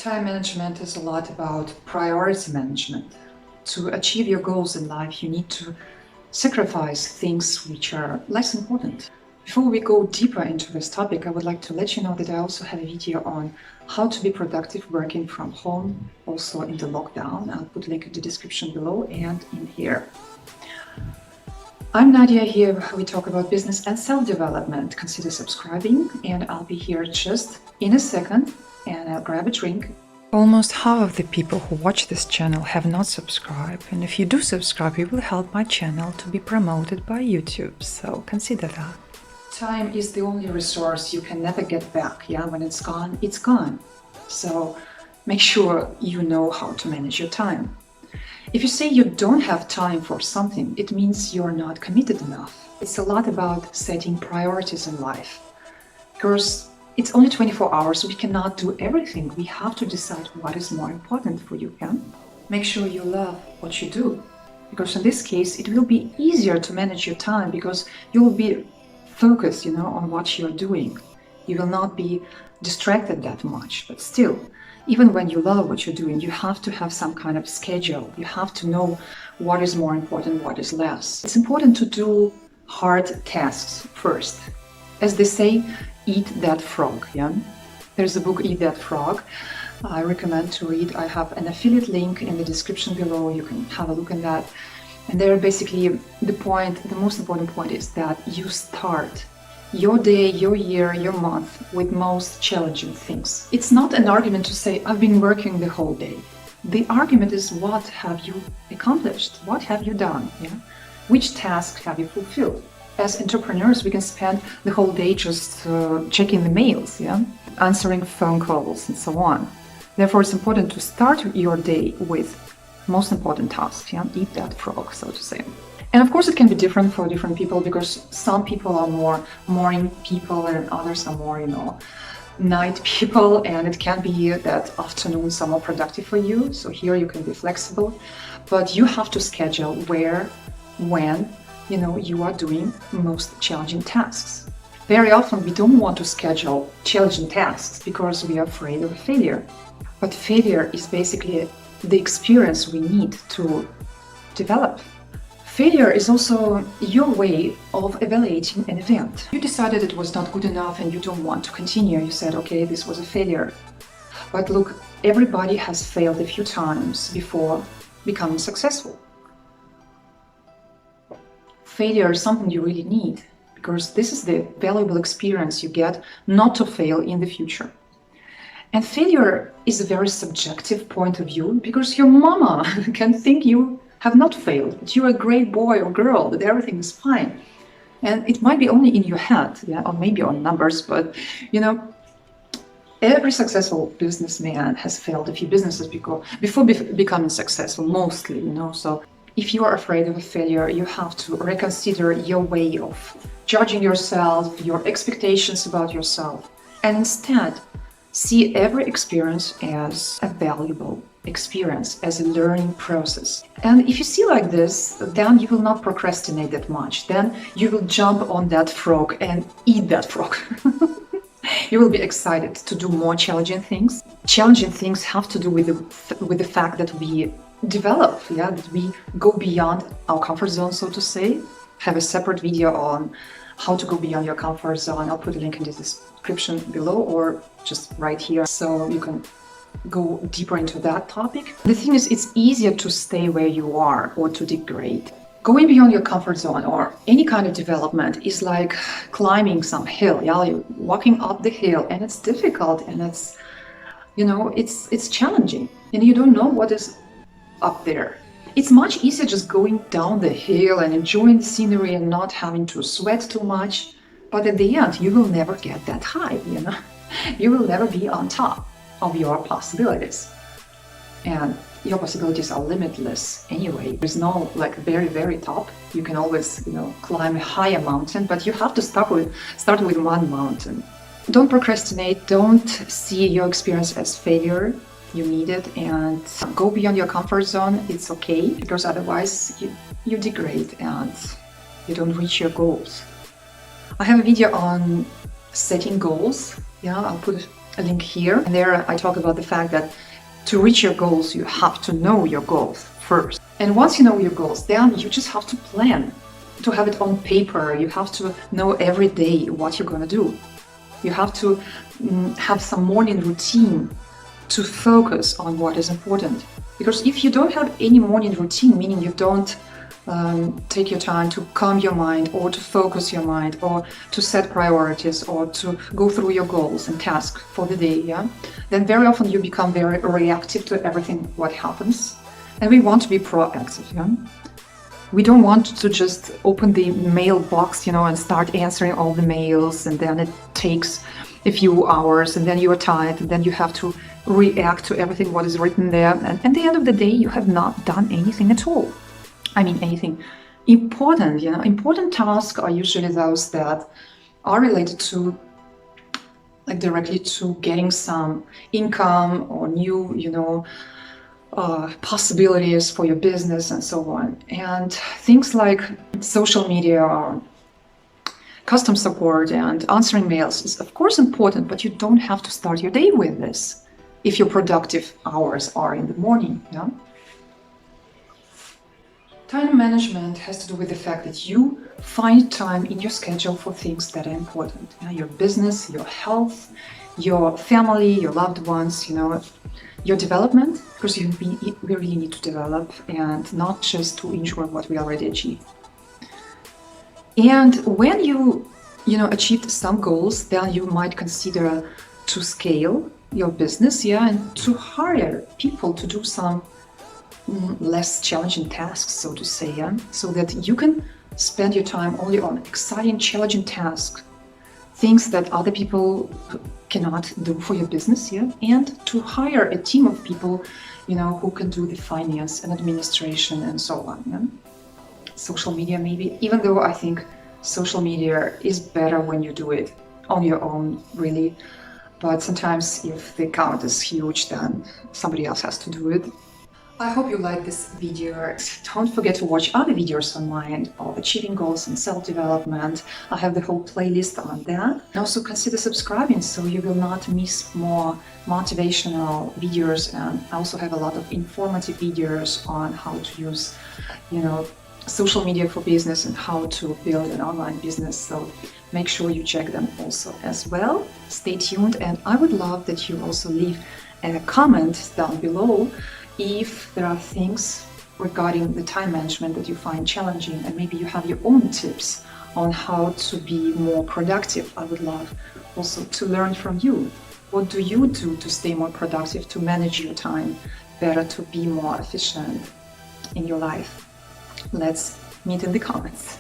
Time management is a lot about priority management. To achieve your goals in life, you need to sacrifice things which are less important. Before we go deeper into this topic, I would like to let you know that I also have a video on how to be productive working from home, also in the lockdown. I'll put a link in the description below and in here. I'm Nadia. Here we talk about business and self-development. Consider subscribing, and I'll be here just in a second, and I'll grab a drink. Almost half of the people who watch this channel have not subscribed, and if you do subscribe, you will help my channel to be promoted by YouTube, so consider that. Time is the only resource you can never get back. When it's gone, it's gone. So make sure you know how to manage your time. If you say you don't have time for something, it means you're not committed enough. It's a lot about setting priorities in life. Because it's only 24 hours, we cannot do everything. We have to decide what is more important for you, Make sure you love what you do. Because in this case, it will be easier to manage your time because you will be focused, on what you're doing. You will not be distracted that much, but still, even when you love what you're doing, you have to have some kind of schedule. You have to know what is more important, what is less. It's important to do hard tasks first. As they say, eat that frog, There's a book, Eat That Frog. I recommend to read. I have an affiliate link in the description below. You can have a look at that. And there basically the most important point is that you start your day, your year, your month with most challenging things. It's not an argument to say, I've been working the whole day. The argument is, what have you accomplished? What have you done? Which task have you fulfilled? As entrepreneurs, we can spend the whole day just checking the mails, answering phone calls and so on. Therefore, it's important to start your day with most important tasks, Eat that frog, so to say. And of course, it can be different for different people because some people are more morning people and others are more, night people. And it can be that afternoons are more productive for you. So here you can be flexible, but you have to schedule where, when, you are doing most challenging tasks. Very often we don't want to schedule challenging tasks because we are afraid of failure. But failure is basically the experience we need to develop. Failure is also your way of evaluating an event. You decided it was not good enough and you don't want to continue. You said, okay, this was a failure. But look, everybody has failed a few times before becoming successful. Failure is something you really need because this is the valuable experience you get not to fail in the future. And failure is a very subjective point of view because your mama can think you have not failed, that you're a great boy or girl, that everything is fine. And it might be only in your head, or maybe on numbers, but every successful businessman has failed a few businesses before becoming successful, mostly, So if you are afraid of a failure, you have to reconsider your way of judging yourself, your expectations about yourself, and instead see every experience as a valuable experience, as a learning process. And if you see like this, then you will not procrastinate that much. Then you will jump on that frog and eat that frog. You will be excited to do more challenging things. Challenging things have to do with the fact that we develop, that we go beyond our comfort zone, so to say. Have a separate video on how to go beyond your comfort zone. I'll put a link in the description below or just right here so you can go deeper into that topic. The thing is, it's easier to stay where you are or to degrade. Going beyond your comfort zone or any kind of development is like climbing some hill. You're walking up the hill and it's difficult and it's, it's challenging and you don't know what is up there. It's much easier just going down the hill and enjoying the scenery and not having to sweat too much. But at the end, you will never get that high, You will never be on top of your possibilities. And your possibilities are limitless anyway. There's no very, very top. You can always, climb a higher mountain, but you have to start with one mountain. Don't procrastinate. Don't see your experience as failure. You need it, and go beyond your comfort zone. It's okay, because otherwise you degrade and you don't reach your goals. I have a video on setting goals. I'll put a link here. And there I talk about the fact that to reach your goals, you have to know your goals first. And once you know your goals, then you just have to plan, to have it on paper. You have to know every day what you're going to do. You have to have some morning routine to focus on what is important. Because if you don't have any morning routine, meaning you don't take your time to calm your mind or to focus your mind or to set priorities or to go through your goals and tasks for the day, then very often you become very reactive to everything what happens. And we want to be proactive. We don't want to just open the mailbox, and start answering all the mails, and then it takes a few hours, and then you are tired, and then you have to react to everything what is written there. And at the end of the day, you have not done anything at all. I mean, anything important. Important tasks are usually those that are related to, like, directly to getting some income or new, possibilities for your business and so on. And things like social media or customer support and answering mails is of course important, but you don't have to start your day with this if your productive hours are in the morning. Time management has to do with the fact that you find time in your schedule for things that are important. Your business, your health, your family, your loved ones, your development, because we really need to develop and not just to enjoy what we already achieved. And when you achieved some goals, then you might consider to scale your business, and to hire people to do some less challenging tasks, so to say, so that you can spend your time only on exciting, challenging tasks, things that other people cannot do for your business, and to hire a team of people, who can do the finance and administration and so on. Social media, maybe, even though I think social media is better when you do it on your own, really. But sometimes if the account is huge, then somebody else has to do it. I hope you liked this video. Don't forget to watch other videos on mine of achieving goals and self-development. I have the whole playlist on that. And also consider subscribing so you will not miss more motivational videos. And I also have a lot of informative videos on how to use, social media for business and how to build an online business. So make sure you check them also as well. Stay tuned, and I would love that you also leave a comment down below if there are things regarding the time management that you find challenging, and maybe you have your own tips on how to be more productive. I would love also to learn from you. What do you do to stay more productive, to manage your time better, to be more efficient in your life? Let's meet in the comments.